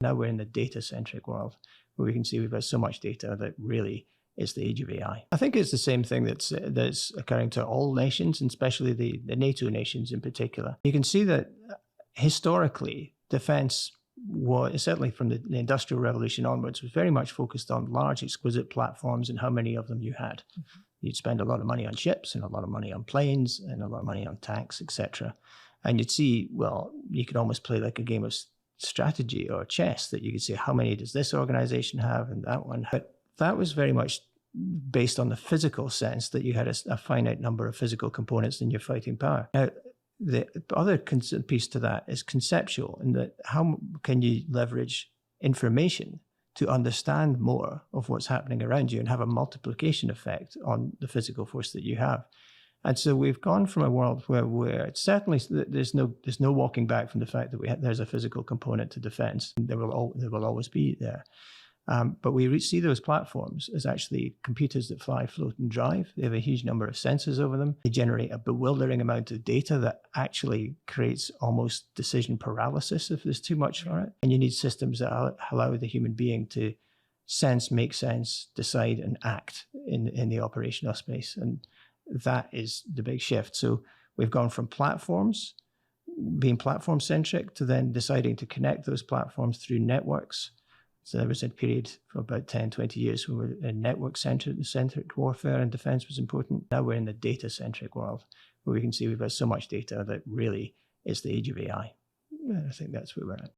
Now we're in the data-centric world where we can see we've got so much data that really it's the age of AI. I think it's the same thing that's occurring to all nations, and especially the NATO nations in particular. You can see that historically, defense was, certainly from the Industrial Revolution onwards, was very much focused on large, exquisite platforms and how many of them you had. You'd spend a lot of money on ships and a lot of money on planes and a lot of money on tanks, etc. And you'd see, well, you could almost play like a game of strategy or chess, that you could say, how many does this organization have and that one? But that was very much based on the physical sense that you had a finite number of physical components in your fighting power. Now, the other piece to that is conceptual, in that how can you leverage information to understand more of what's happening around you and have a multiplication effect on the physical force that you have. And so we've gone from a world where certainly there's no walking back from the fact that there's a physical component to defense. There will always be there. But we see those platforms as actually computers that fly, float, and drive. They have a huge number of sensors over them. They generate a bewildering amount of data that actually creates almost decision paralysis if there's too much for it. And you need systems that allow the human being to sense, make sense, decide, and act in the operational space. And that is the big shift. So we've gone from platforms, being platform-centric, to then deciding to connect those platforms through networks. So there was a period for about 10, 20 years when we were in network-centric warfare and defense was important. Now we're in the data-centric world where we can see we've got so much data that really it's the age of AI. I think that's where we're at.